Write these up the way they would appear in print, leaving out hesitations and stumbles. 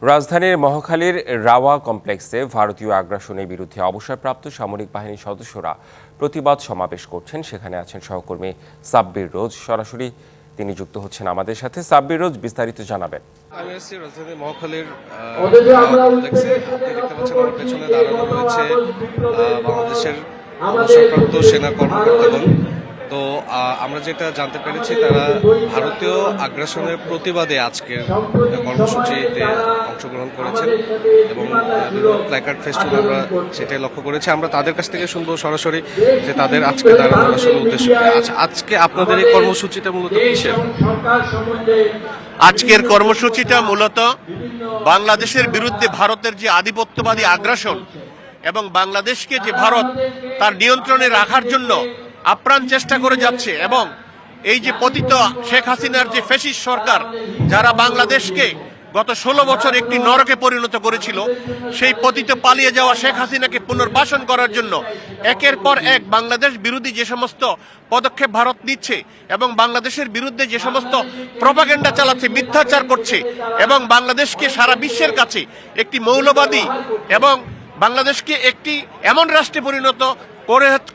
রাজধানীর মহাখালীর রাওয়া কমপ্লেক্সে ভারতীয় আগ্রাসনের বিরুদ্ধে অবসরপ্রাপ্ত সামরিক বাহিনীর সদস্যরা প্রতিবাদ সমাবেশ করছেন। সেখানে আছেন সহকর্মী সাব্বির রোজ। সরাসরি তিনি যুক্ত হচ্ছেন আমাদের সাথে। সাব্বির রোজ, বিস্তারিত জানাবেন। আমি এসেছি রাজধানীর মহাখালীর কমপ্লেক্সে। আপনি দেখতে পাচ্ছেন আমার পেছনে দাঁড়ানো রয়েছে বাংলাদেশের অবসরপ্রাপ্ত সেনা কর্মকর্তাগণ। তো আমরা যেটা জানতে পেরেছি, তারা ভারতীয় আগ্রাসনের প্রতিবাদে আজকের কর্মসূচিতে অংশগ্রহণ করেছেন এবং প্ল্যাকার্ড ফেস্টুন আমরা সেটাই লক্ষ্য করেছি। আমরা তাদের কাছ থেকে শুনবো সরাসরি যে তাদের আজকে দাঁড়ানোর আসলে উদ্দেশ্য কি। আজকে আপনাদের এই কর্মসূচিটা মূলত কিসের? আজকের কর্মসূচিটা মূলত বাংলাদেশের বিরুদ্ধে ভারতের যে আধিপত্যবাদী আগ্রাসন এবং বাংলাদেশকে যে ভারত তার নিয়ন্ত্রণে রাখার জন্য আপ্রাণ চেষ্টা করে যাচ্ছে, এবং এই যে পতিত শেখ হাসিনার যে ফ্যাসিস্ট সরকার, যারা বাংলাদেশকে গত 16 বছর একটি নরকে পরিণত করেছিল, সেই পতিত পালিয়ে যাওয়া শেখ হাসিনাকে পুনর্বাসন করার জন্য একের পর এক বাংলাদেশ বিরোধী যে সমস্ত পদক্ষেপ ভারত নিচ্ছে এবং বাংলাদেশের বিরুদ্ধে যে সমস্ত প্রপাগান্ডা চালাচ্ছে, মিথ্যাচার করছে এবং বাংলাদেশকে সারা বিশ্বের কাছে একটি মৌলবাদী এবং বাংলাদেশকে একটি এমন রাষ্ট্রে পরিণত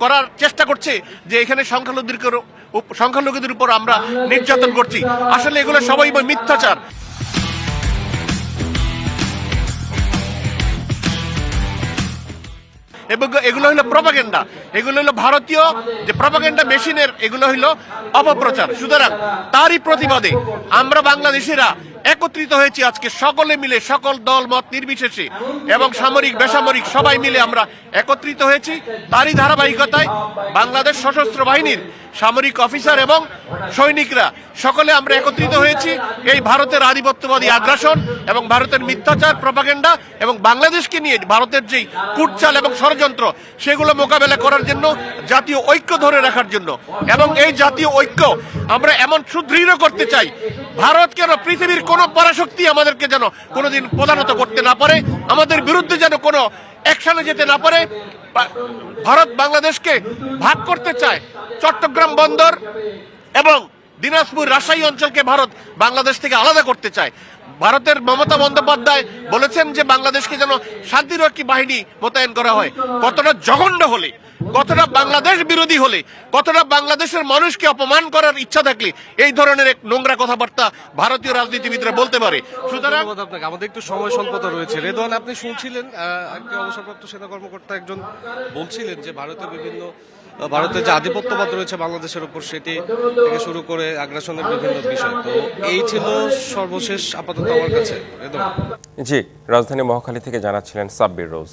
করার চেষ্টা করছে যে এখানে সংখ্যালঘুদের উপর আমরা নির্যাতন করছি। আসলে এগুলো সবাই মিথ্যাচার। এবং এগুলো হলো প্রপাগান্ডা, এগুলো হলো ভারতীয় যে প্রপাগান্ডা মেশিনের, এগুলো হলো অপপ্রচার। সুতরাং তারই প্রতিবাদে আমরা বাংলাদেশিরা একত্রিত হয়েছি আজকে, সকলে মিলে, সকল দল মত নির্বিশেষে এবং সামরিক বেসামরিক সবাই মিলে আমরা একত্রিত হয়েছি। তারই ধারাবাহিকতায় বাংলাদেশ সশস্ত্র বাহিনীর সামরিক অফিসার এবং সৈনিকরা সকলে আমরা একত্রিত হয়েছি এই ভারতের আধিপত্যবাদী আগ্রাসন এবং ভারতের মিথ্যাচার, প্রপাগান্ডা এবং বাংলাদেশকে নিয়ে ভারতের যেই কূটচাল এবং ষড়যন্ত্র, সেগুলো মোকাবেলা করার জন্য, জাতীয় ঐক্য ধরে রাখার জন্য। এবং এই জাতীয় ঐক্য আমরা এমন সুদৃঢ় করতে চাই, ভারত কেন পৃথিবীর কোনো পরাশক্তি আমাদেরকে যেন কোনোদিন প্রধানত করতে না পারে, আমাদের বিরুদ্ধে যেন কোনো অ্যাকশনে যেতে না পারে। ভারত বাংলাদেশকে ভাগ করতে চায়, চট্টগ্রাম বন্দর এবং দিনাজপুর রাজশাহী অঞ্চলকে ভারত বাংলাদেশ থেকে আলাদা করতে চায়। ভারতের মমতা বন্দ্যোপাধ্যায় বলেছেন যে বাংলাদেশকে যেন শান্তিরক্ষী বাহিনী মোতায়েন করা হয়। কতটা জঘন্য হলে, কতটা বাংলাদেশ বিরোধী হলে, কতটা বাংলাদেশের মানুষকে অপমান করার ইচ্ছা থাকলে এই ধরনের এক নোংরা কথাবার্তা ভারতীয় রাজনীতিবিদরা বলতে পারে। সুতরাং আপনাকে আমাদের একটু সময় স্বল্পতা রয়েছে। রেদওয়ান, আপনি শুনছিলেন একটি অবসরপ্রাপ্ত সেনা কর্মকর্তা একজন বলছিলেন যে ভারতের যে আধিপত্যবাদ রয়েছে বাংলাদেশের উপর, সেটি থেকে শুরু করে আগ্রাসনের বিভিন্ন বিষয়। তো এই ছিল সর্বশেষ আপাতত আমার কাছে। জি, রাজধানী মহাখালী থেকে জানাচ্ছিলেন সাব্বির রোজ।